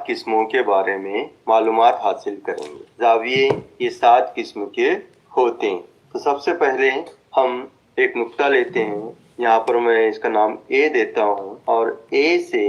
किस्मों के बारे में मालूमात हासिल करेंगे। जाविये ये 7 किस्म के होते हैं। तो सबसे पहले हम एक नुक्ता लेते हैं, यहाँ पर मैं इसका नाम ए देता हूँ और ए से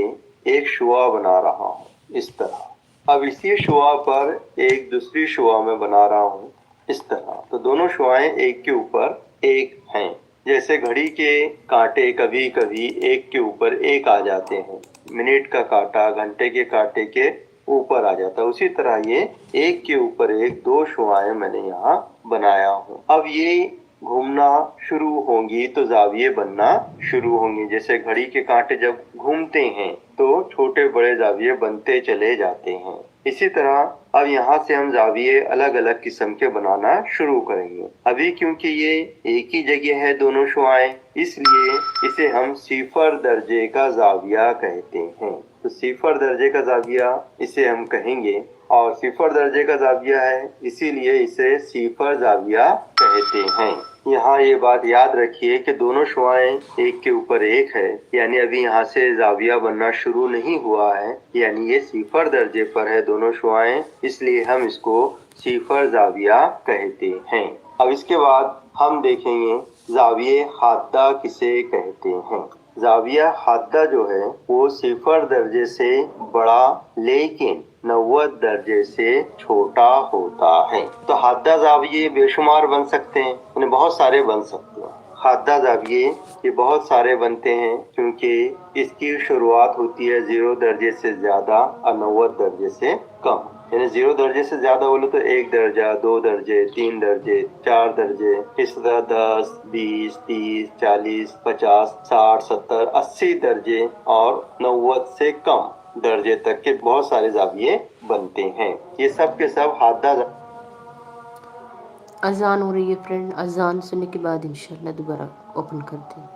एक शुआ बना रहा हूँ इस तरह। अब इसी शुआ पर एक दूसरी शुआ में बना रहा हूँ इस तरह। तो दोनों शुआएं एक के ऊपर एक हैं। जैसे घड़ी के कांटे कभी कभी एक के ऊपर एक आ जाते हैं, मिनट का कांटा घंटे के कांटे के ऊपर आ जाता है, उसी तरह ये एक के ऊपर एक 2 शुआएं मैंने यहाँ बनाया हूँ। अब ये घूमना शुरू होंगी तो जाविये बनना शुरू होंगे। जैसे घड़ी के कांटे जब घूमते हैं तो छोटे बड़े जाविये बनते चले जाते हैं। इसी तरह अब यहाँ से हम जाविये अलग अलग किस्म के बनाना शुरू करेंगे। अभी क्योंकि ये एक ही जगह है दोनों शुआएं, इसलिए इसे हम सिफर दर्जे का जाविया कहते हैं। तो सिफर दर्जे का जाविया इसे हम कहेंगे, और सिफर दर्जे का जाविया है इसीलिए इसे सिफर जाविया कहते हैं। यहाँ ये बात याद रखिए कि दोनों शुआएं एक के ऊपर एक है, यानी अभी यहाँ से जाविया बनना शुरू नहीं हुआ है, यानी ये सिफर दर्जे पर है दोनों शुआएं, इसलिए हम इसको सिफर जाविया कहते हैं। अब इसके बाद हम देखेंगे जाविये हाद्दा किसे कहते हैं। जाविया हाद्दा जो है वो सिफर दर्जे से बड़ा लेकिन 90 दर्जे से छोटा होता है। तो हाद्दा जाविये बेशुमार बन सकते हैं, यानी बहुत सारे बन सकते हैं। हाद्दा जाविये ये बहुत सारे बनते हैं क्योंकि इसकी शुरुआत होती है 0 दर्जे से ज्यादा और 90 दर्जे से कम। यानी 0 दर्जे से ज्यादा बोलो तो 1 दर्जा, 2 दर्जे, 3 दर्जे, 4 दर्जे, इस तरह 10, 20, 30, 40, 50, 60, 70, 80 दर्जे और 90 से कम दर्जे तक के बहुत सारे जाविये बनते हैं। ये सब के सब हाद्दा। अजान हो रही है फ्रेंड, अजान सुनने के बाद इंशाल्लाह दोबारा ओपन करते हैं।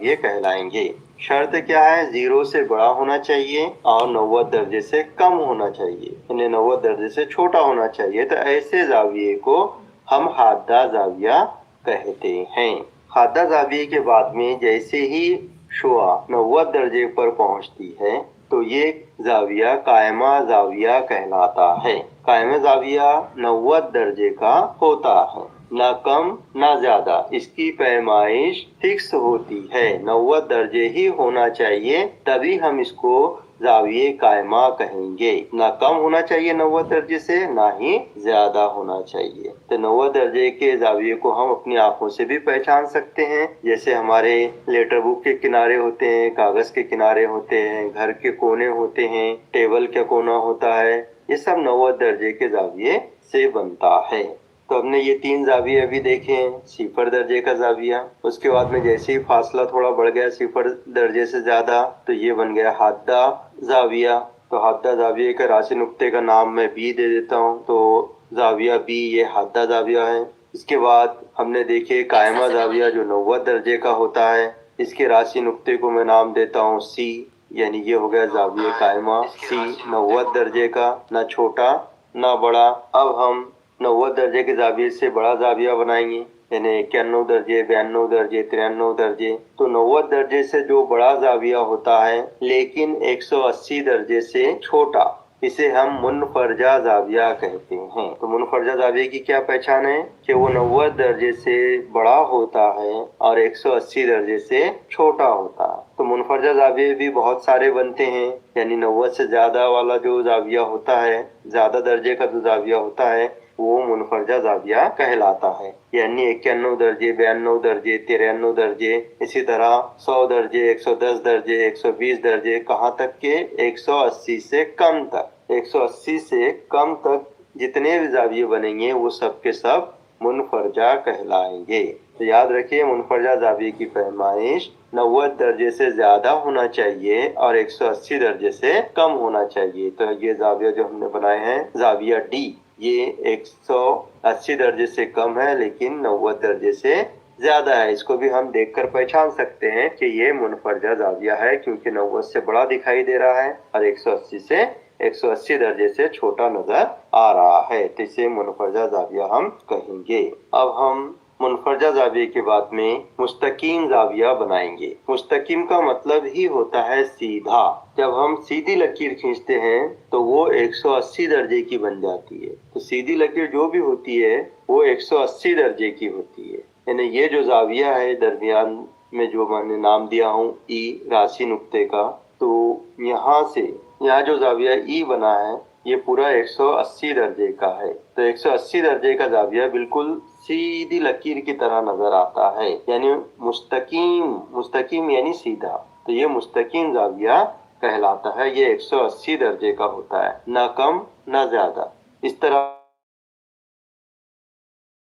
ये कहलाएंगे। शर्त क्या है? 0 से बड़ा होना चाहिए और 90 दर्जे से कम होना चाहिए, यानी 90 दर्जे से छोटा होना चाहिए। तो ऐसे जाविये को हम हाद्दा जाविया कहते हैं। हाद्दा जाविये के बाद में जैसे ही शुआ 90 दर्जे पर पहुंचती है तो ये जाविया कायमा जाविया कहलाता है। कायमा जाविया 90 दर्जे का होता है, ना कम ना ज्यादा, इसकी पैमाइश फिक्स होती है, 90 दर्जे ही होना चाहिए, तभी हम इसको जाविये कायमा कहेंगे। ना कम होना चाहिए 90 दर्जे से, ना ही ज्यादा होना चाहिए। तो 90 दर्जे के जाविये को हम अपनी आंखों से भी पहचान सकते हैं, जैसे हमारे लेटर बुक के किनारे होते हैं, कागज के किनारे होते हैं, घर के कोने होते हैं, टेबल का कोना होता है, ये सब 90 दर्जे के जाविये से बनता है। तो हमने ये 3 जाविये अभी देखे हैं। 0 दर्जे का जाविया, उसके बाद में जैसे ही फासला थोड़ा बढ़ गया 0 दर्जे से ज्यादा, तो ये बन गया हाद्दा जाविया। तो हाद्दा जाविये के राशि नुक्ते का नाम मैं बी दे देता हूँ, तो जाविया बी ये हाद्दा जाविया है। इसके बाद हमने देखे कायमा जाविया जो 90 दर्जे का होता है, इसके राशि नुक्ते को मैं नाम देता हूँ सी, यानी ये हो गया जाविये कायमा सी 90 दर्जे का, ना छोटा ना बड़ा। अब हम 90 दर्जे के जाविये से बड़ा जाविया बनाएंगे, यानी 91 दर्जे, 92 दर्जे, 93 दर्जे। तो 90 दर्जे से जो बड़ा जाविया होता है लेकिन 180 दर्जे से छोटा, इसे हम मुनफरजा जाविया कहते हैं। तो मुनफरजा जाविये की क्या पहचान है कि वो 90 दर्जे से बड़ा होता है और 180 दर्जे से छोटा होता है। तो मुनफरजा जाविये भी बहुत सारे बनते हैं, यानी 90 से ज्यादा वाला जो जाविया होता है, ज्यादा दर्जे का जो जाविया होता है, वो मुनफरजा जाविया कहलाता है। यानी 91 दर्जे, 92 दर्जे, 93 दर्जे, इसी तरह 100 दर्जे, 110 दर्जे, 120 दर्जे, कहाँ तक के 180 से कम तक। 180 से कम तक जितने भी जाविये बनेंगे वो सब के सब मुनफरजा कहलाएंगे। तो याद रखिए, मुनफरजा जाविये की पैमाइश 90 दर्जे से ज्यादा होना चाहिए और 180 दर्जे से कम होना चाहिए। तो ये जाविया जो हमने बनाए हैं, जाविया डी, ये 180 दर्जे से कम है लेकिन 90 दर्जे से ज्यादा है। इसको भी हम देखकर पहचान सकते हैं कि ये मुनफरजा जाविया है, क्योंकि 90 से बड़ा दिखाई दे रहा है और 180 दर्जे से छोटा नजर आ रहा है, तो इसे मुनफरजा जाविया हम कहेंगे। अब हम मुनफरजा जाविये के बाद में मुस्तकीम जाविया बनाएंगे। मुस्तकीम का मतलब ही होता है सीधा। जब हम सीधी लकीर खींचते हैं तो वो 180 दर्जे की बन जाती है। तो सीधी लकीर जो भी होती है वो 180 दर्जे की होती है। यानी ये जो जाविया है दरमियान में जो मैंने नाम दिया हूँ ई राशि नुक्ते का, तो यहाँ से यहाँ जो जाविया ई बना है ये पूरा 180 दर्जे का है। तो 180 दर्जे का जाविया बिल्कुल सीधी लकीर की तरह नजर आता है, यानी मुस्तकीम यानी सीधा। तो ये मुस्तकीम जाविया कहलाता है। ये 180 दर्जे का होता है, ना कम ना ज्यादा। इस तरह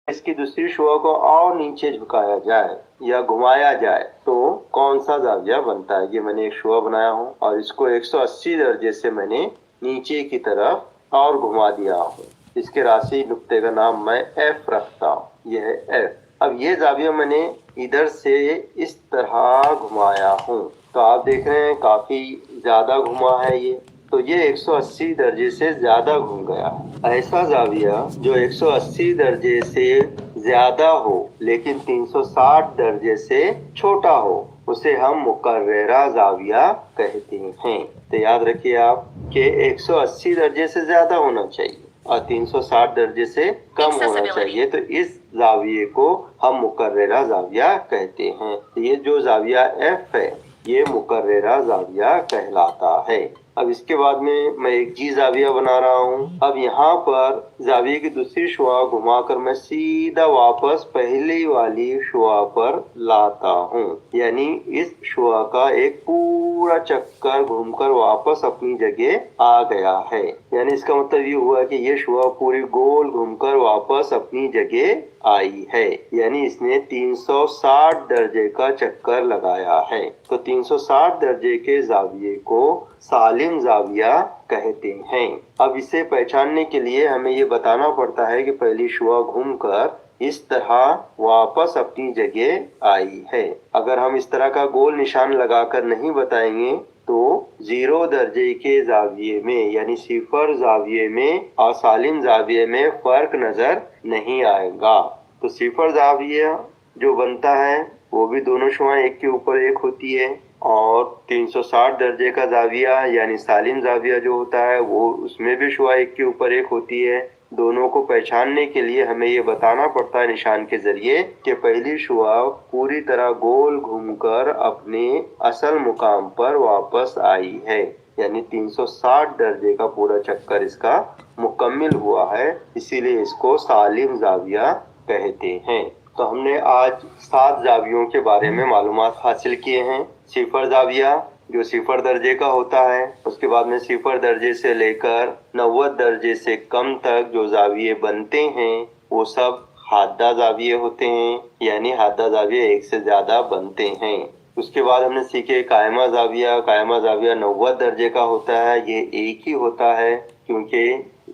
इसकी दूसरी शुआ को और नीचे झुकाया जाए या घुमाया जाए तो कौन सा जाविया बनता है। ये मैंने एक शुआ बनाया हूँ और इसको 180 दर्जे से मैंने नीचे की तरफ और घुमा दिया हूँ। इसके राशि नुक्ते का नाम मैं एफ रखता हूँ, यह है एफ। अब ये जाविया मैंने इधर से इस तरह घुमाया हूँ, तो आप देख रहे हैं काफी ज्यादा घुमा है ये। तो ये 180 दर्जे से ज्यादा घूम गया। ऐसा जाविया जो 180 दर्जे से ज्यादा हो लेकिन 360 दर्जे से छोटा हो, उसे हम मुकर्ररा जाविया कहते हैं। तो याद रखिए आप कि 180 दर्जे से ज्यादा होना चाहिए और 360 दर्जे से कम होना चाहिए। तो इस जाविये को हम मुकर्ररा जाविया कहते हैं। तो ये जो जाविया एफ है ये मुकर्ररा जाविया कहलाता है। अब इसके बाद में मैं एक जी जाविया बना रहा हूँ। अब यहाँ पर जाविये की दूसरी शुआ घुमाकर मैं सीधा वापस पहली वाली शुआ पर लाता हूँ, यानी इस शुआ का एक पूरा चक्कर घूमकर वापस अपनी जगह आ गया है। यानी इसका मतलब ये हुआ कि ये शुआ पूरी गोल घूमकर वापस अपनी जगह आई है, यानी इसने 360 दर्जे का चक्कर लगाया है। तो 360 दर्जे के जाविये को सालिम जाविया कहते हैं। अब इसे पहचानने के लिए हमें ये बताना पड़ता है कि पहली शुआ घूमकर इस तरह वापस अपनी जगह आई है। अगर हम इस तरह का गोल निशान लगाकर नहीं बताएंगे तो 0 दर्जे के जाविये में यानी 0 जाविये में और सालिम जाविये में फर्क नजर नहीं आएगा। तो 0 जाविया जो बनता है वो भी दोनों शुआएं एक के ऊपर एक होती है, और 360 दर्जे का जाविया यानी सालिम जाविया जो होता है वो उसमें भी शुआ एक के ऊपर एक होती है। दोनों को पहचानने के लिए हमें ये बताना पड़ता है निशान के जरिए कि पहली शुआ पूरी तरह गोल घूमकर अपने असल मुकाम पर वापस आई है, यानी 360 दर्जे का पूरा चक्कर इसका मुकम्मिल हुआ है, इसीलिए इसको सालिम जाविया कहते हैं। तो हमने आज 7 जावियों के बारे में मालूमात हासिल किए हैं। सिफर जाविया जो सिफर दर्जे का होता है, उसके बाद में सिफर दर्जे से लेकर 90 दर्जे से कम तक जो जाविये बनते हैं वो सब हादा जाविये होते हैं, यानी हादा जाविये एक से ज्यादा बनते हैं। उसके बाद हमने सीखे कायमा जाविया 90 दर्जे का होता है। ये एक ही होता है क्योंकि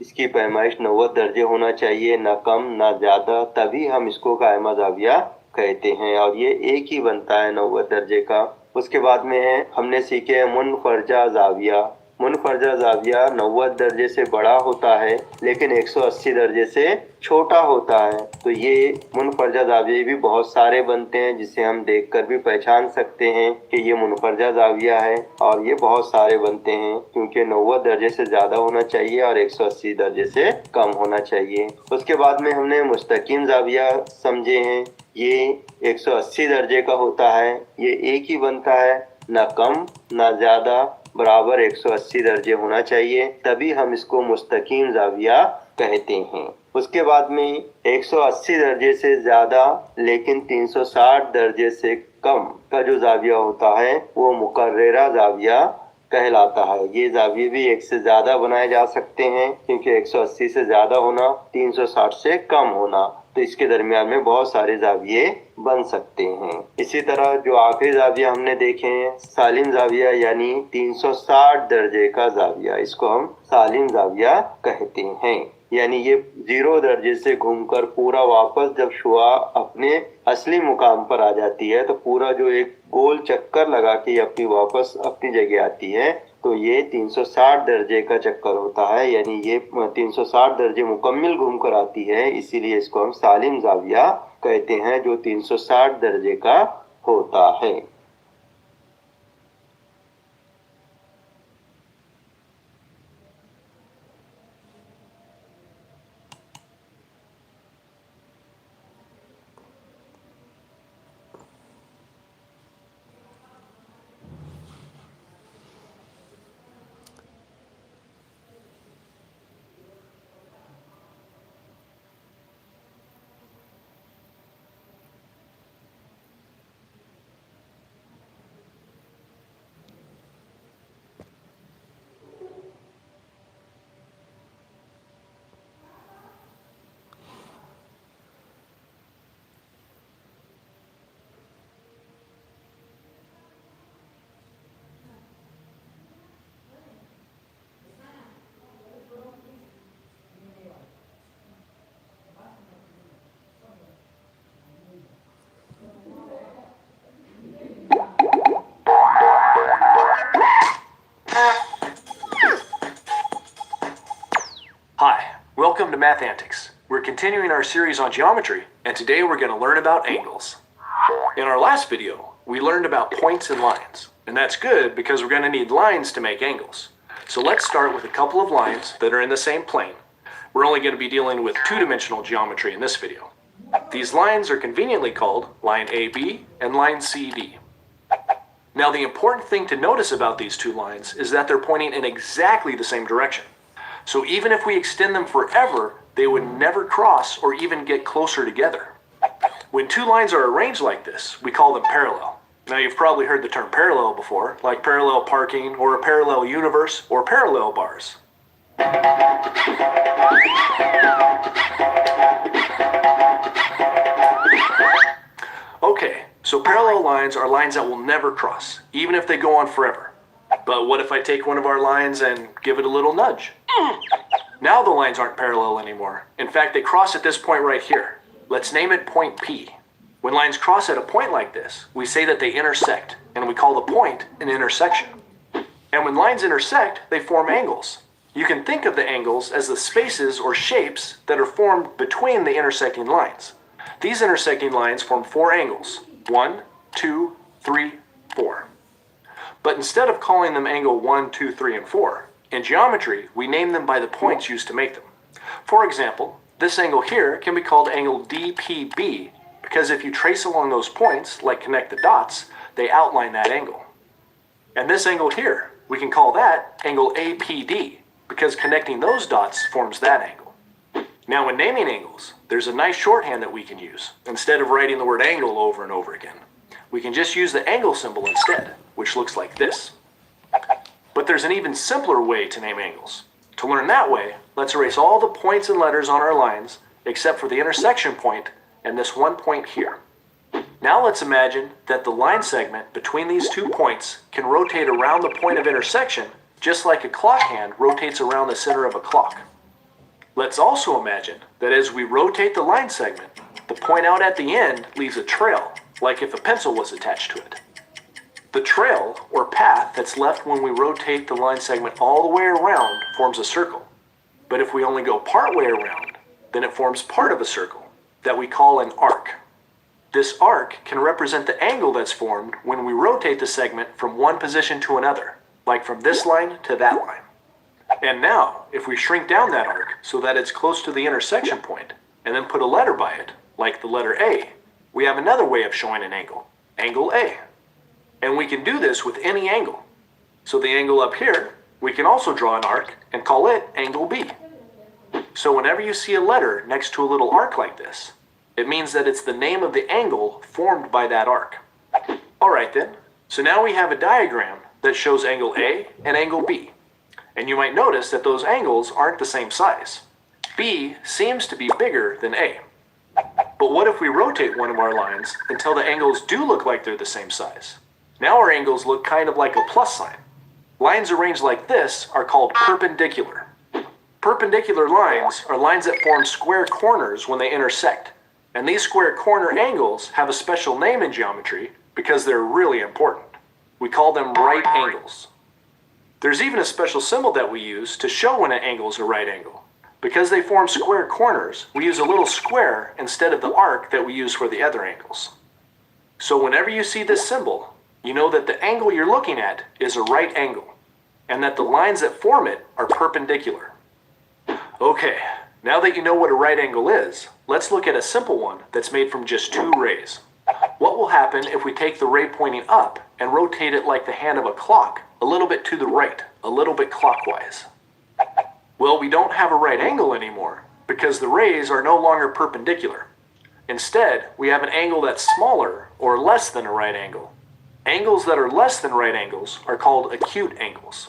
इसकी पैमाइश 90 दर्जे होना चाहिए, ना कम ना ज्यादा, तभी हम इसको कायमा जाविया कहते हैं, और ये एक ही बनता है 90 दर्जे का। उसके बाद में हमने सीखे मुनफरजा जाविया। मुनफरजा जाविया 90 दर्जे से बड़ा होता है लेकिन 180 दर्जे से छोटा होता है। तो ये मुनफरजा जाविये भी बहुत सारे बनते हैं, जिसे हम देखकर भी पहचान सकते हैं कि ये मुनफरजा जाविया है, और ये बहुत सारे बनते हैं क्योंकि 90 दर्जे से ज्यादा होना चाहिए और 180 दर्जे से कम होना चाहिए। उसके बाद में हमने मुस्तकीम जाविया समझे हैं। ये 180 दर्जे का होता है, ये एक ही बनता है, ना कम ना ज्यादा, बराबर 180 दर्जे होना चाहिए, तभी हम इसको मुस्तकीम जाविया कहते हैं। उसके बाद में 180 दर्जे से ज्यादा लेकिन 360 दर्जे से कम का जो जाविया होता है वो मुकर्ररा जाविया कहलाता है। ये जाविये भी एक से ज्यादा बनाए जा सकते हैं क्योंकि 180 से ज्यादा होना, 360 से कम होना, तो इसके दरमियान में बहुत सारे जाविये बन सकते हैं। इसी तरह जो आखिरी जाविया हमने देखे हैं सालिम जाविया, यानी 360 दर्जे का जाविया, इसको हम सालिम जाविया कहते हैं। यानी ये 0 दर्जे से घूमकर पूरा वापस जब शुआ अपने असली मुकाम पर आ जाती है तो पूरा जो एक गोल चक्कर लगा के अपनी वापस अपनी जगह आती है, तो ये 360 दर्जे का चक्कर होता है, यानी ये 360 दर्जे मुकम्मिल घूम कर आती है, इसीलिए इसको हम सालिम जाविया कहते हैं, जो 360 दर्जे का होता है। Hi, welcome to Math Antics. We're continuing our series on geometry, and today we're going to learn about angles. In our last video, we learned about points and lines, and that's good because we're going to need lines to make angles. So let's start with a couple of lines that are in the same plane. We're only going to be dealing with two-dimensional geometry in this video. These lines are conveniently called line AB and line CD. Now, the important thing to notice about these two lines is that they're pointing in exactly the same direction. So even if we extend them forever, they would never cross or even get closer together. When two lines are arranged like this, we call them parallel. Now, you've probably heard the term parallel before, like parallel parking or a parallel universe or parallel bars. Okay, so parallel lines are lines that will never cross, even if they go on forever. But what if I take one of our lines and give it a little nudge? Now the lines aren't parallel anymore. In fact, they cross at this point right here. Let's name it point P. When lines cross at a point like this, we say that they intersect, and we call the point an intersection. And when lines intersect, they form angles. You can think of the angles as the spaces or shapes that are formed between the intersecting lines. These intersecting lines form 4 angles. 1, 2, 3, 4. But instead of calling them angle 1, 2, 3, and 4, in geometry, we name them by the points used to make them. For example, this angle here can be called angle DPB because if you trace along those points, like connect the dots, they outline that angle. And this angle here We can call that angle APD because connecting those dots forms that angle. Now when naming angles, there's a nice shorthand that we can use. Instead of writing the word angle over and over again, we can just use the angle symbol instead, which looks like this. But there's an even simpler way to name angles. To learn that way, let's erase all the points and letters on our lines except for the intersection point and this one point here. Now let's imagine that the line segment between these 2 points can rotate around the point of intersection just like a clock hand rotates around the center of a clock. Let's also imagine that as we rotate the line segment, the point out at the end leaves a trail, like if a pencil was attached to it. The trail, or path, that's left when we rotate the line segment all the way around forms a circle. But if we only go part way around, then it forms part of a circle that we call an arc. This arc can represent the angle that's formed when we rotate the segment from one position to another, like from this line to that line. And now, if we shrink down that arc so that it's close to the intersection point, and then put a letter by it, like the letter A, we have another way of showing an angle, angle A. And we can do this with any angle. So the angle up here, we can also draw an arc and call it angle B. So whenever you see a letter next to a little arc like this, it means that it's the name of the angle formed by that arc. Alright then, so now we have a diagram that shows angle A and angle B. And you might notice that those angles aren't the same size. B seems to be bigger than A. But what if we rotate one of our lines until the angles do look like they're the same size? Now our angles look kind of like a plus sign. Lines arranged like this are called perpendicular. Perpendicular lines are lines that form square corners when they intersect. And these square corner angles have a special name in geometry because they're really important. We call them right angles. There's even a special symbol that we use to show when an angle is a right angle. Because they form square corners, we use a little square instead of the arc that we use for the other angles. So whenever you see this symbol, you know that the angle you're looking at is a right angle, and that the lines that form it are perpendicular. Okay, now that you know what a right angle is, let's look at a simple one that's made from just 2 rays. What will happen if we take the ray pointing up and rotate it like the hand of a clock, a little bit to the right, a little bit clockwise? Well, we don't have a right angle anymore because the rays are no longer perpendicular. Instead, we have an angle that's smaller or less than a right angle. Angles that are less than right angles are called acute angles.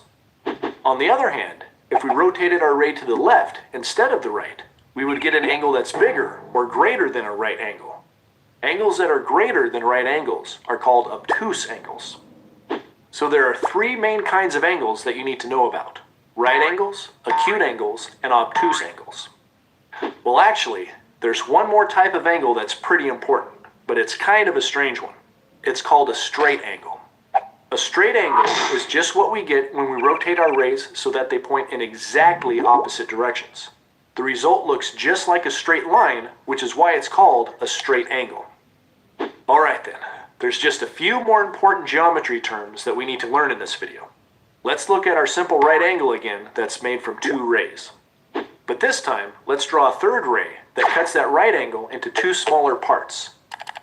On the other hand, if we rotated our ray to the left instead of the right, we would get an angle that's bigger or greater than a right angle. Angles that are greater than right angles are called obtuse angles. So there are 3 main kinds of angles that you need to know about: right angles, acute angles, and obtuse angles. Well, actually, there's one more type of angle that's pretty important, but it's kind of a strange one. It's called a straight angle. A straight angle is just what we get when we rotate our rays so that they point in exactly opposite directions. The result looks just like a straight line, which is why it's called a straight angle. Alright then, there's just a few more important geometry terms that we need to learn in this video. Let's look at our simple right angle again that's made from 2 rays. But this time, let's draw a third ray that cuts that right angle into 2 smaller parts.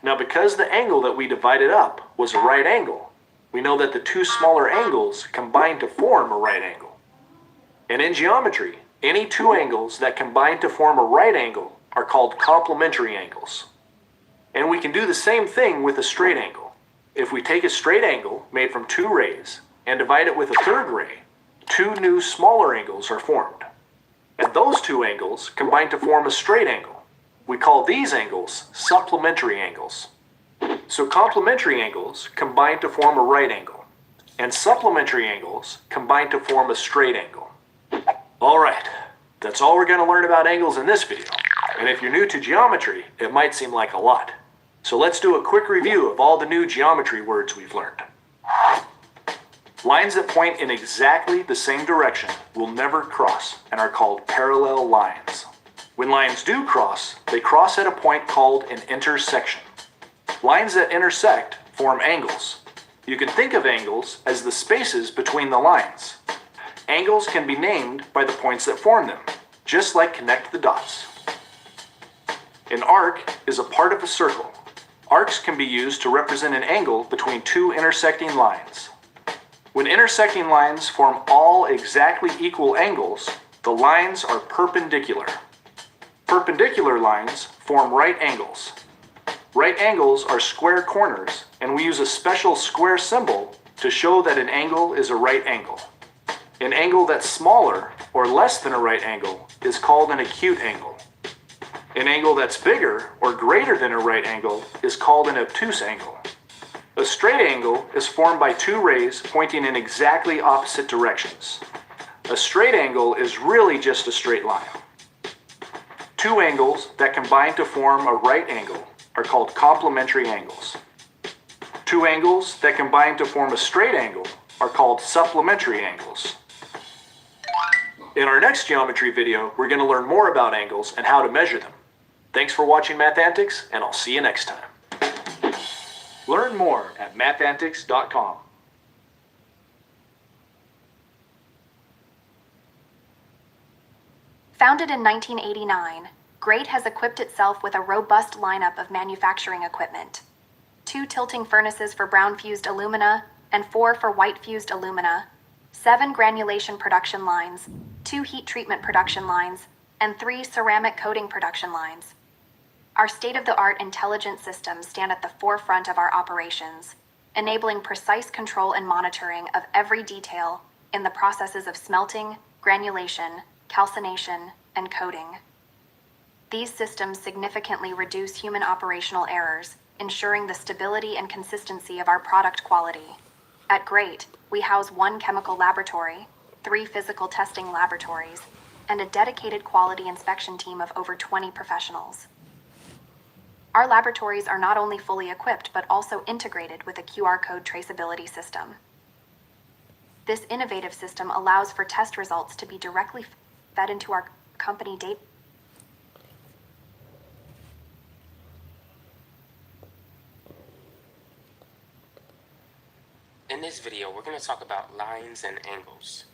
Now because the angle that we divided up was a right angle, we know that the 2 smaller angles combine to form a right angle. And in geometry, any 2 angles that combine to form a right angle are called complementary angles. And we can do the same thing with a straight angle. If we take a straight angle made from 2 rays and divide it with a third ray, 2 new smaller angles are formed. And those 2 angles combine to form a straight angle. We call these angles supplementary angles. So complementary angles combine to form a right angle, and supplementary angles combine to form a straight angle. Alright, that's all we're going to learn about angles in this video. And if you're new to geometry, it might seem like a lot. So let's do a quick review of all the new geometry words we've learned. Lines that point in exactly the same direction will never cross and are called parallel lines. When lines do cross, they cross at a point called an intersection. Lines that intersect form angles. You can think of angles as the spaces between the lines. Angles can be named by the points that form them, just like connect the dots. An arc is a part of a circle. Arcs can be used to represent an angle between 2 intersecting lines. When intersecting lines form all exactly equal angles, the lines are perpendicular. Perpendicular lines form right angles. Right angles are square corners, and we use a special square symbol to show that an angle is a right angle. An angle that's smaller or less than a right angle is called an acute angle. An angle that's bigger or greater than a right angle is called an obtuse angle. A straight angle is formed by two rays pointing in exactly opposite directions. A straight angle is really just a straight line. Two angles that combine to form a right angle are called complementary angles. Two angles that combine to form a straight angle are called supplementary angles. In our next geometry video, we're going to learn more about angles and how to measure them. Thanks for watching Mathantics, and I'll see you next time. Learn more at mathantics.com. Founded in 1989, GRATE has equipped itself with a robust lineup of manufacturing equipment. 2 tilting furnaces for brown-fused alumina and 4 for white-fused alumina, 7 granulation production lines, 2 heat treatment production lines, and 3 ceramic coating production lines. Our state-of-the-art intelligent systems stand at the forefront of our operations, enabling precise control and monitoring of every detail in the processes of smelting, granulation, calcination, and coating. These systems significantly reduce human operational errors, ensuring the stability and consistency of our product quality. At GRATE, we house 1 chemical laboratory, 3 physical testing laboratories, and a dedicated quality inspection team of over 20 professionals. Our laboratories are not only fully equipped but also integrated with a QR code traceability system. This innovative system allows for test results to be directly fed into our company data. In this video, we're going to talk about lines and angles.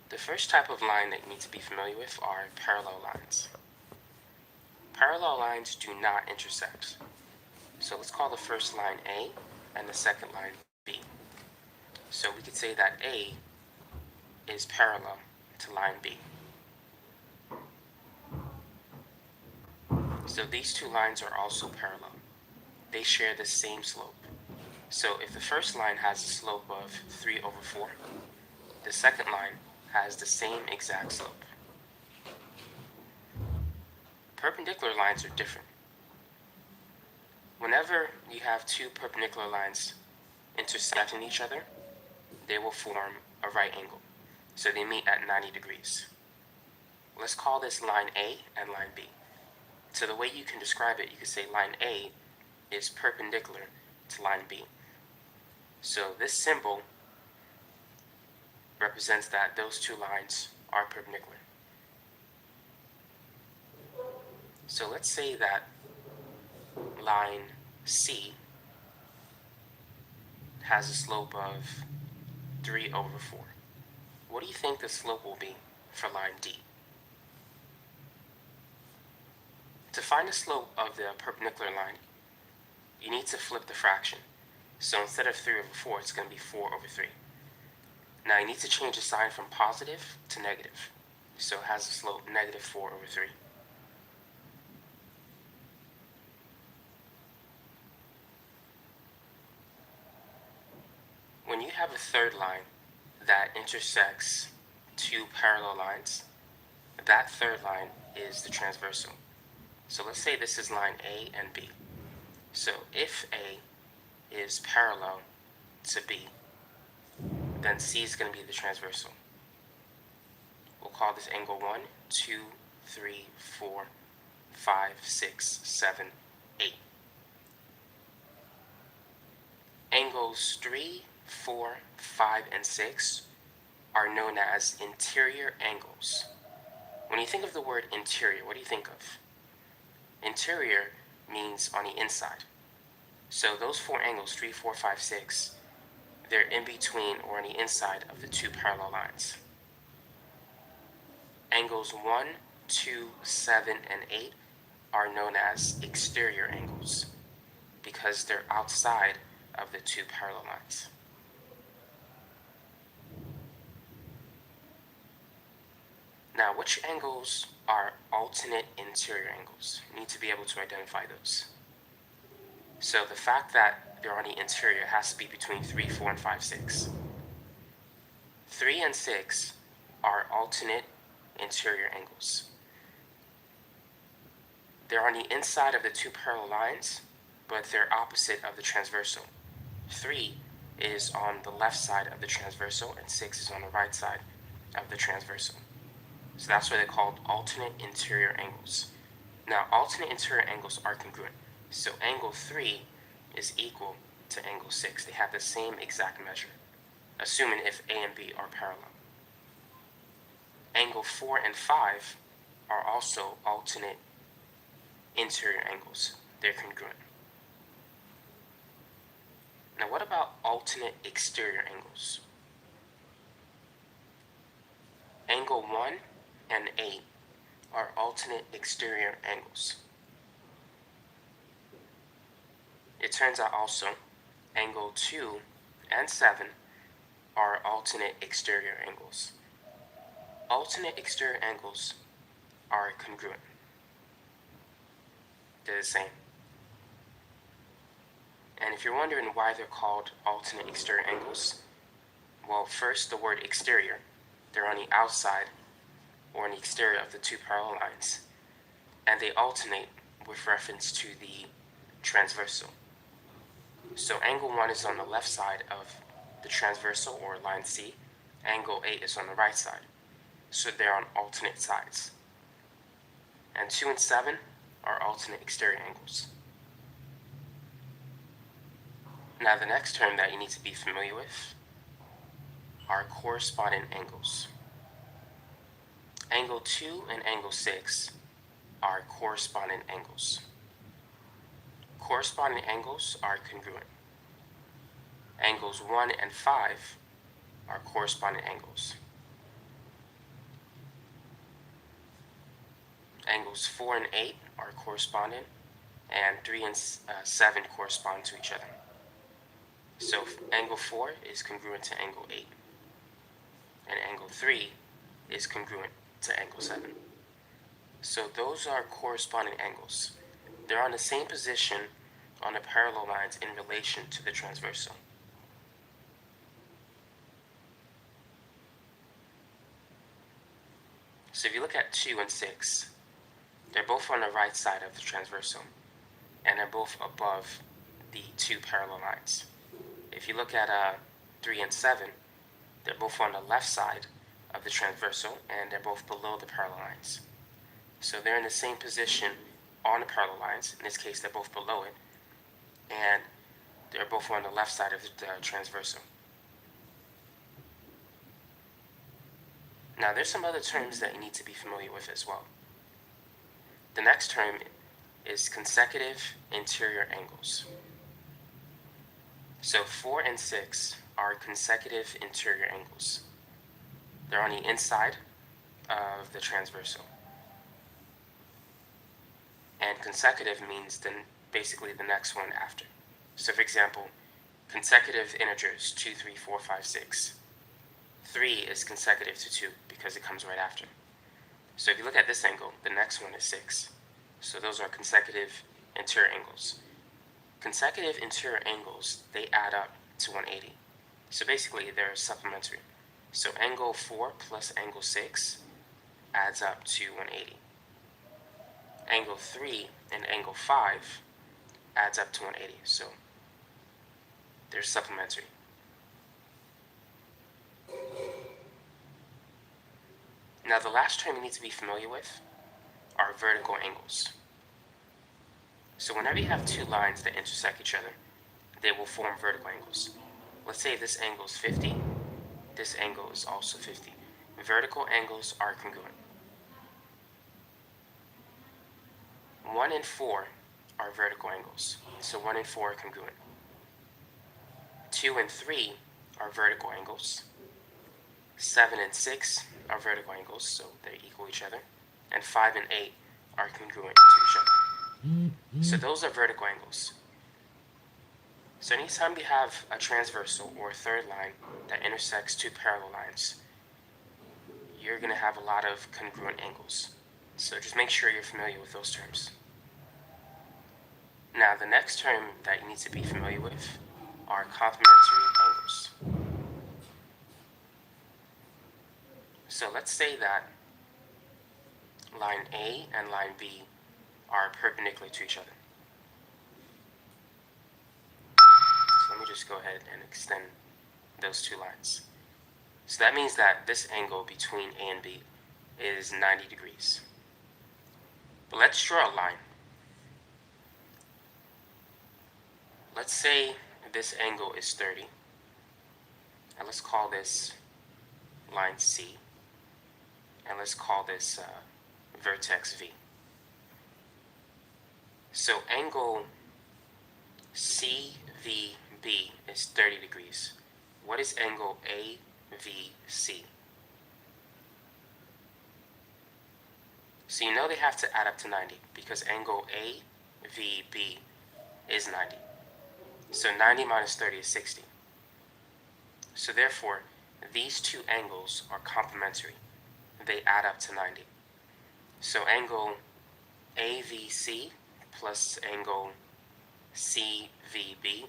The first type of line that you need to be familiar with are parallel lines. Parallel lines do not intersect. So let's call the first line A and the second line B. So we could say that A is parallel to line B. So these two lines are also parallel. They share the same slope. So if the first line has a slope of 3/4, the second line has the same exact slope. Perpendicular lines are different. Whenever you have 2 perpendicular lines intersecting each other, they will form a right angle. So they meet at 90 degrees. Let's call this line A and line B. So the way you can describe it, you could say line A is perpendicular to line B. So this symbol represents that those 2 lines are perpendicular. So let's say that line C has a slope of 3/4. What do you think the slope will be for line D? To find the slope of the perpendicular line, you need to flip the fraction. So instead of 3/4, it's going to be 4/3. Now you need to change the sign from positive to negative. So it has a slope negative 4/3. When you have a third line that intersects 2 parallel lines, that third line is the transversal. So let's say this is line A and B. So if A is parallel to B, then C is going to be the transversal. We'll call this angle 1, 2, 3, 4, 5, 6, 7, 8. Angles 3, 4, 5, and 6 are known as interior angles. When you think of the word interior, what do you think of? Interior means on the inside. So those 4 angles, 3, 4, 5, 6, they're in between or on the inside of the 2 parallel lines. Angles 1, 2, 7, and 8 are known as exterior angles because they're outside of the 2 parallel lines. Now, which angles are alternate interior angles? You need to be able to identify those. So the fact that they're on the interior has to be between 3, 4, and 5, 6. 3 and 6 are alternate interior angles. They're on the inside of the two parallel lines, but they're opposite of the transversal. 3 is on the left side of the transversal, and 6 is on the right side of the transversal. So that's why they're called alternate interior angles. Now, alternate interior angles are congruent. So angle 3 is equal to angle 6. They have the same exact measure, assuming if A and B are parallel. Angle 4 and 5 are also alternate interior angles. They're congruent. Now, what about alternate exterior angles? Angle 1 and 8 are alternate exterior angles. It turns out also angle 2 and 7 are alternate exterior angles. Alternate exterior angles are congruent. They're the same. And if you're wondering why they're called alternate exterior angles, well, first, the word exterior. They're on the outside or on the exterior of the two parallel lines, and they alternate with reference to the transversal. So angle 1 is on the left side of the transversal, or line C. Angle 8 is on the right side. So they're on alternate sides. And 2 and 7 are alternate exterior angles. Now, the next term that you need to be familiar with are corresponding angles. Angle 2 and angle 6 are corresponding angles. Corresponding angles are congruent. Angles 1 and 5 are corresponding angles. Angles 4 and 8 are corresponding, and 3 and 7 correspond to each other. So angle 4 is congruent to angle 8, and angle 3 is congruent to angle 7. So those are corresponding angles. They're on the same position on the parallel lines in relation to the transversal. So if you look at 2 and 6, they're both on the right side of the transversal, and they're both above the two parallel lines. If you look at 3 and 7, they're both on the left side of the transversal, and they're both below the parallel lines. So they're in the same position on the parallel lines. In this case, they're both below it, and they're both on the left side of the transversal. Now, there's some other terms that you need to be familiar with as well. The next term is consecutive interior angles. So 4 and 6 are consecutive interior angles. They're on the inside of the transversal. And consecutive means then basically the next one after. So for example, consecutive integers 2, 3, 4, 5, 6. 3 is consecutive to 2 because it comes right after. So if you look at this angle, the next one is 6. So those are consecutive interior angles. Consecutive interior angles, they add up to 180. So basically, they're supplementary. So angle 4 plus angle 6 adds up to 180. Angle 3 and angle 5 adds up to 180. So they're supplementary. Now, the last term you need to be familiar with are vertical angles. So whenever you have two lines that intersect each other, they will form vertical angles. Let's say this angle is 50, this angle is also 50. Vertical angles are congruent. 1 and 4 are vertical angles, so 1 and 4 are congruent. 2 and 3 are vertical angles. 7 and 6 are vertical angles, so they equal each other. And 5 and 8 are congruent to each other. So those are vertical angles. So anytime you have a transversal or a third line that intersects two parallel lines, you're going to have a lot of congruent angles. So just make sure you're familiar with those terms. Now, the next term that you need to be familiar with are complementary angles. So let's say that line A and line B are perpendicular to each other. So let me just go ahead and extend those two lines. So that means that this angle between A and B is 90 degrees. But let's draw a line. Let's say this angle is 30. And let's call this line C. And let's call this vertex V. So angle CVB is 30 degrees. What is angle AVC? So you know they have to add up to 90 because angle AVB is 90. So 90 minus 30 is 60. So therefore, these two angles are complementary. They add up to 90. So angle AVC plus angle CVB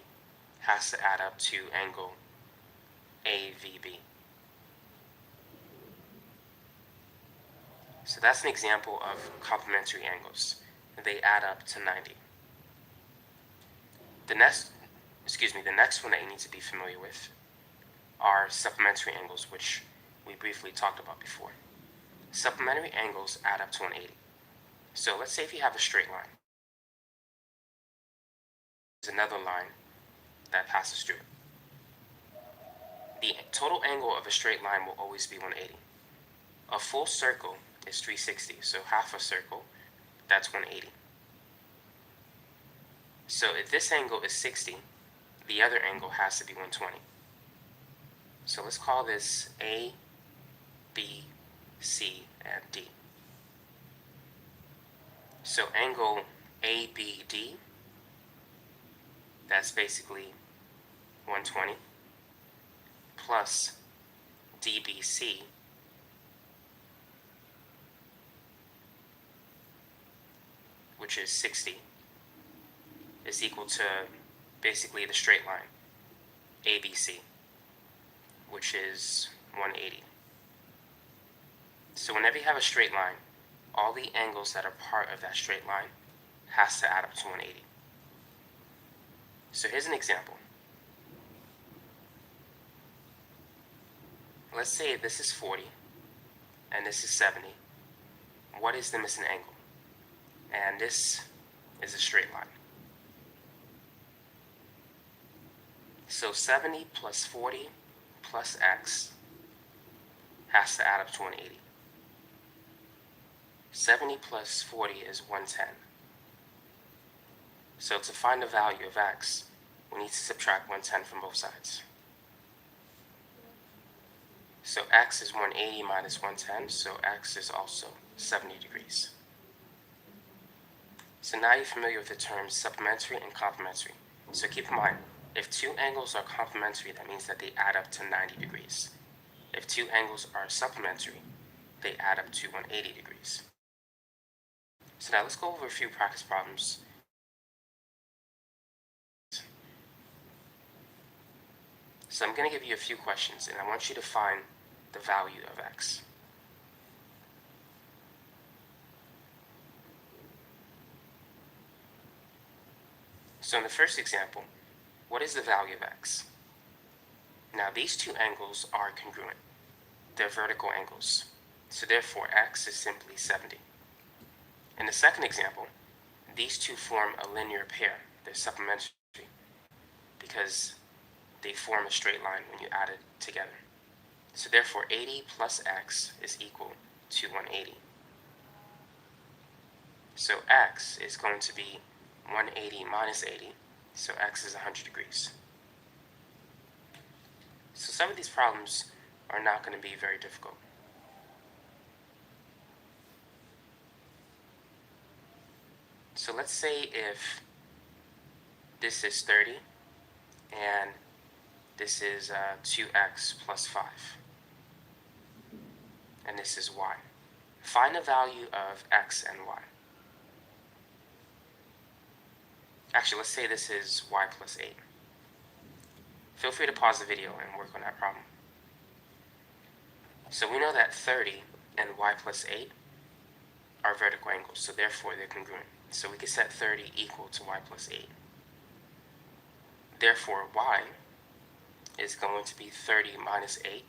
has to add up to angle AVB. So that's an example of complementary angles. They add up to 90. The next one that you need to be familiar with are supplementary angles, which we briefly talked about before. Supplementary angles add up to 180. So let's say if you have a straight line. There's another line that passes through it. The total angle of a straight line will always be 180. A full circle is 360, so half a circle, that's 180. So if this angle is 60, the other angle has to be 120. So let's call this A, B, C, and D. So angle ABD, that's basically 120, plus DBC, which is 60, is equal to basically the straight line, ABC, which is 180. So whenever you have a straight line, all the angles that are part of that straight line has to add up to 180. So here's an example. Let's say this is 40 and this is 70. What is the missing angle? And this is a straight line. So 70 plus 40 plus x has to add up to 180. 70 plus 40 is 110. So to find the value of x, we need to subtract 110 from both sides. So x is 180 minus 110, so x is also 70 degrees. So now you're familiar with the terms supplementary and complementary. So keep in mind, if two angles are complementary, that means that they add up to 90 degrees. If two angles are supplementary, they add up to 180 degrees. So now let's go over a few practice problems. So I'm going to give you a few questions, and I want you to find the value of x. So in the first example, what is the value of x? Now these two angles are congruent. They're vertical angles. So therefore x is simply 70. In the second example, these two form a linear pair. They're supplementary because they form a straight line when you add it together. So therefore 80 plus x is equal to 180. So x is going to be 180 minus 80, so x is 100 degrees. So some of these problems are not going to be very difficult. So let's say if this is 30 and this is 2x plus 5. and this is y. Find the value of x and y. Actually, let's say this is y plus 8. Feel free to pause the video and work on that problem. So we know that 30 and y plus 8 are vertical angles, so therefore they're congruent. So we can set 30 equal to y plus 8. Therefore, y is going to be 30 minus 8,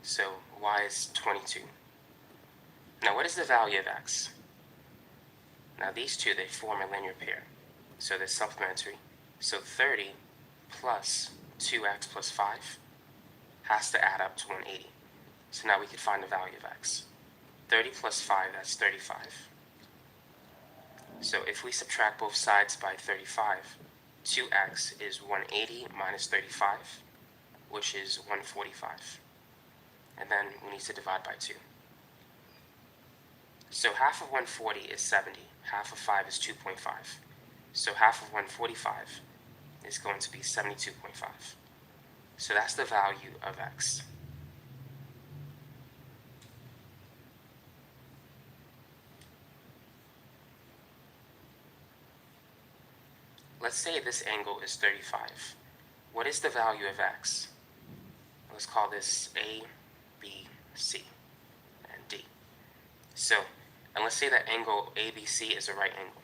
so y is 22. Now, what is the value of x? Now, these two, they form a linear pair, so they're supplementary. So 30 plus 2x plus 5 has to add up to 180. So now we can find the value of x. 30 plus 5, that's 35. So if we subtract both sides by 35, 2x is 180 minus 35, which is 145. And then we need to divide by 2. So half of 140 is 70. Half of 5 is 2.5. So half of 145 is going to be 72.5. So that's the value of x. Let's say this angle is 35. What is the value of x? Let's call this A, B, C, and D. So, and let's say that angle ABC is a right angle.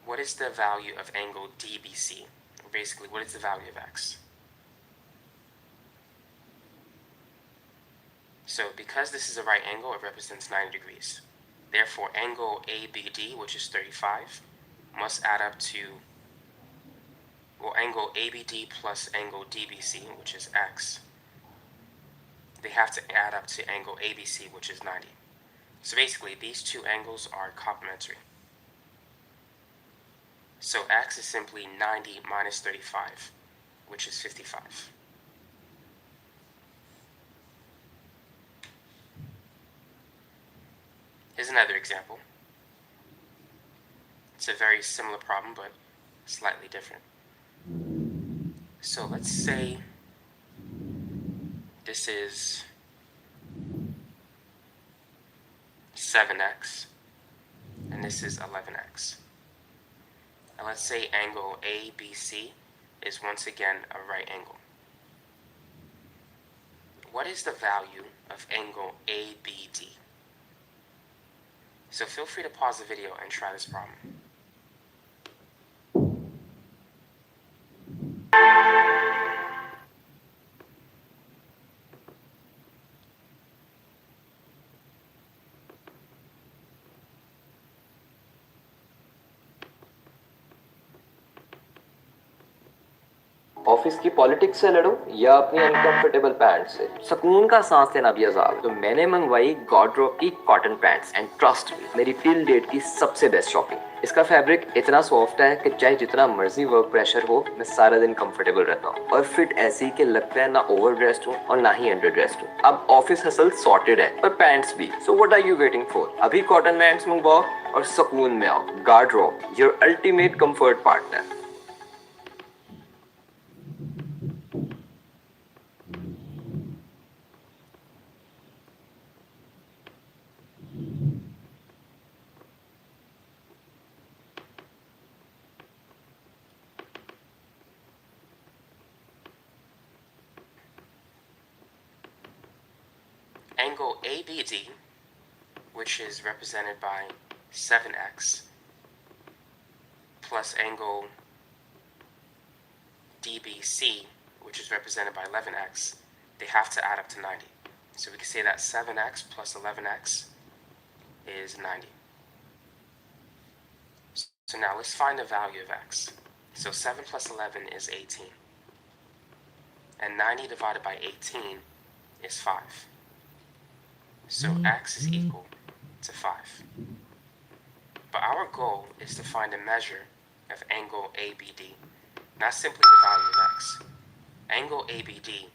What is the value of angle DBC? Or basically, what is the value of x? So, because this is a right angle, it represents 90 degrees. Therefore, angle ABD, which is 35, must add up to, well, angle ABD plus angle DBC, which is x. They have to add up to angle ABC, which is 90. So basically, these two angles are complementary. So x is simply 90 minus 35, which is 55. Here's another example. It's a very similar problem, but slightly different. So let's say this is 7x, and this is 11x. And let's say angle ABC is once again a right angle. What is the value of angle ABD? So feel free to pause the video and try this problem. Office की politics से लड़ो या अपनी uncomfortable pant से, सुकून का सांस लेना भी अजाब है। तो मैंने मंगवाई गॉड्रॉप की cotton pants and trust me, मेरी टिल डेट की सबसे बेस्ट शॉपिंग। इसका फैब्रिक इतना सॉफ्ट है कि चाहे जितना मर्जी वर्क प्रेशर हो, मैं सारा दिन कंफर्टेबल रहता हूँ। और फिट ऐसी कि लगता है ना ओवर ड्रेस्ड हूँ और ना ही अंडर ड्रेस्ड हूँ। अब ऑफिस हसल सॉर्टेड है पर पैंट्स भी, so what are you waiting for? अभी कॉटन पैंट्स मंगवाओ और सुकून में आओ। गॉड्रॉप, your ultimate comfort partner. Angle ABD, which is represented by 7x, plus angle DBC, which is represented by 11x, they have to add up to 90. So we can say that 7x plus 11x is 90. So now let's find the value of x. So 7 plus 11 is 18. And 90 divided by 18 is 5. So x is equal to 5. But our goal is to find a measure of angle ABD, not simply the value of x. Angle ABD,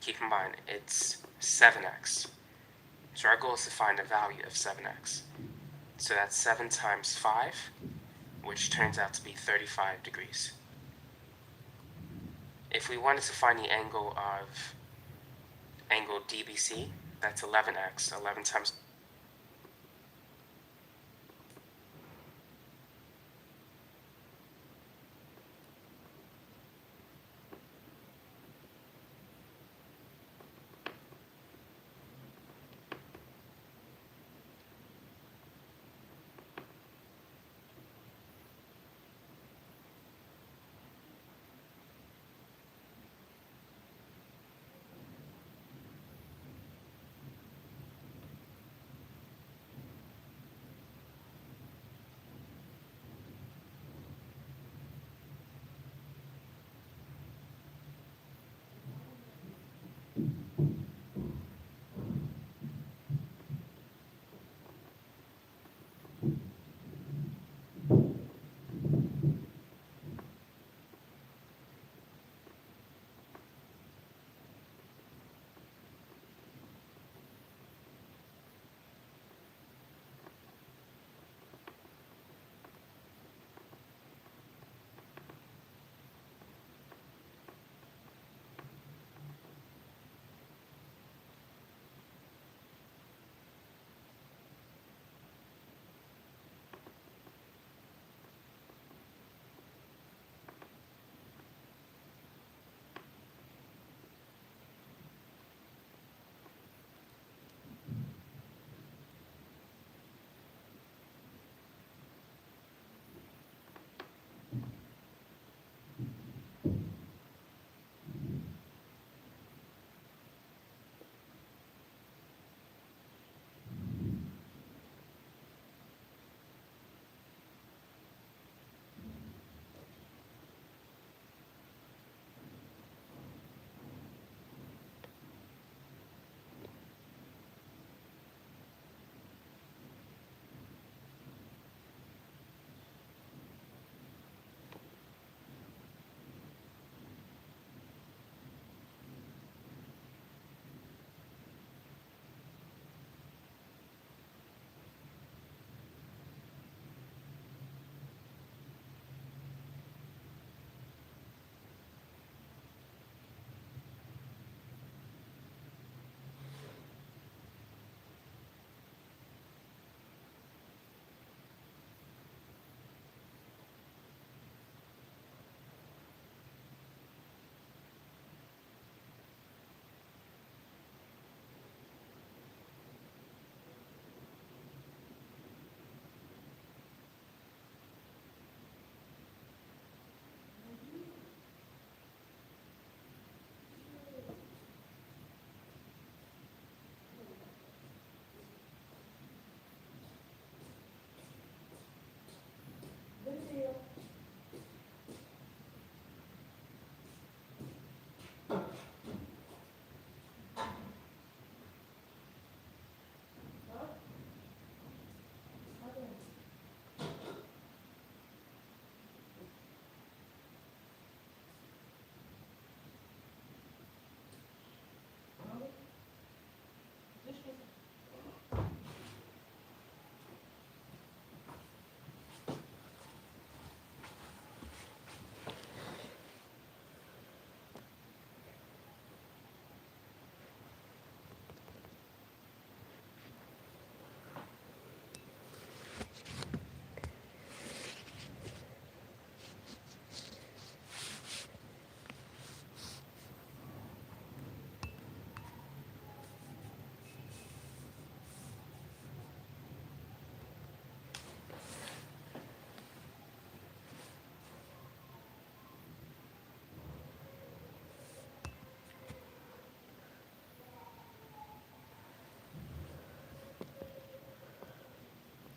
keep in mind, it's 7x. So our goal is to find the value of 7x. So that's 7 times 5, which turns out to be 35 degrees. if we wanted to find the angle of angle DBC, that's 11x, 11 times.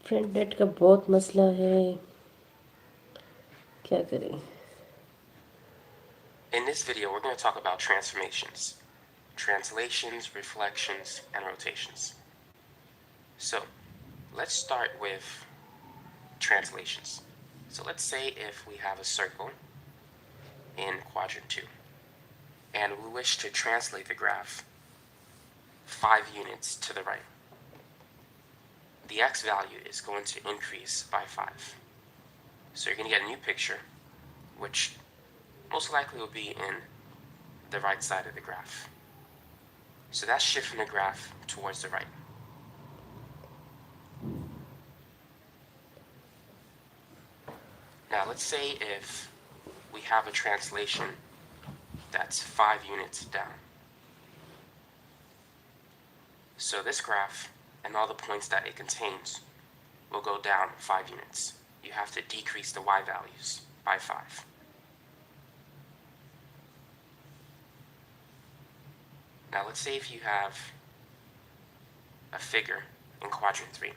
Friend net का बहुत मसला है, क्या करें। In this video, we're going to talk about transformations. Translations, reflections, and rotations. So, let's start with translations. So let's say if we have a circle in quadrant 2, and we wish to translate the graph 5 units to the right. The x value is going to increase by 5. So you're going to get a new picture, which most likely will be in the right side of the graph. So that's shifting the graph towards the right. Now let's say if we have a translation that's 5 units down. So this graph and all the points that it contains will go down 5 units. You have to decrease the y values by 5. Now let's say if you have a figure in quadrant 3,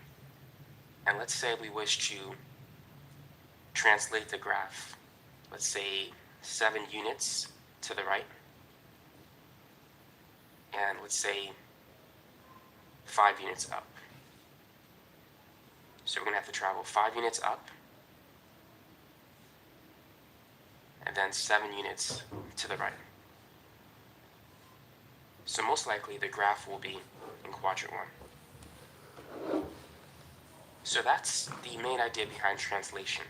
and let's say we wish to translate the graph, let's say 7 units to the right, and let's say 5 units up. So we're going to have to travel 5 units up, and then 7 units to the right. So most likely the graph will be in quadrant 1. So that's the main idea behind translation.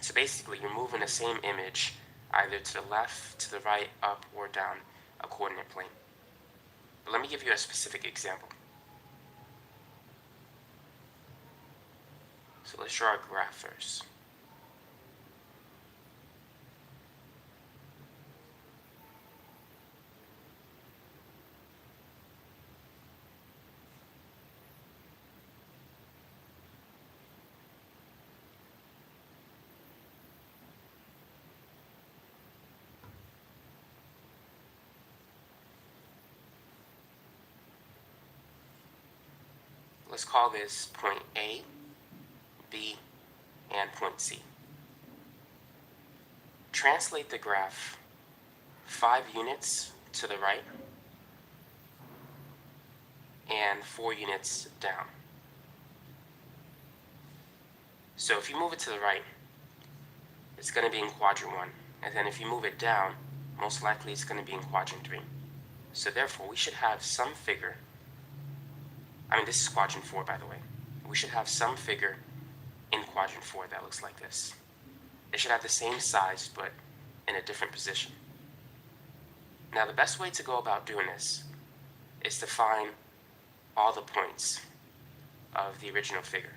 So basically you're moving the same image either to the left, to the right, up, or down a coordinate plane. But let me give you a specific example. So let's draw a graph first. Let's call this point A, B, and point C. Translate the graph 5 units to the right and 4 units down. So if you move it to the right, it's going to be in quadrant 1. And then if you move it down, most likely it's going to be in quadrant 3. So therefore, we should have some figure. This is quadrant 4, by the way. We should have some figure in quadrant 4 that looks like this. It should have the same size, but in a different position. Now, the best way to go about doing this is to find all the points of the original figure.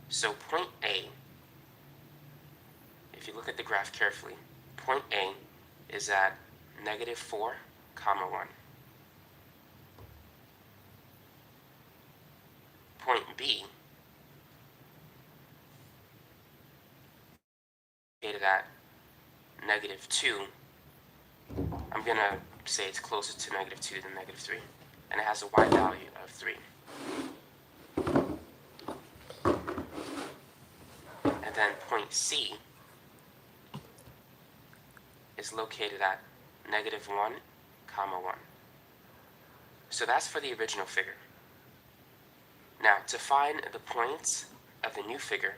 So point A, if you look at the graph carefully, point A is at -4, 1. Point B located at -2. I'm going to say it's closer to -2 than -3. And it has a y value of 3. And then point C is located at -1, 1. So that's for the original figure. Now, to find the points of the new figure,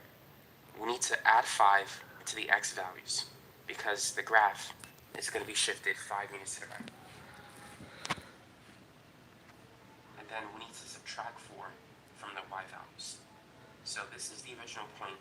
we need to add 5 to the x values because the graph is going to be shifted 5 units to the right. And then we need to subtract 4 from the y values. So this is the original point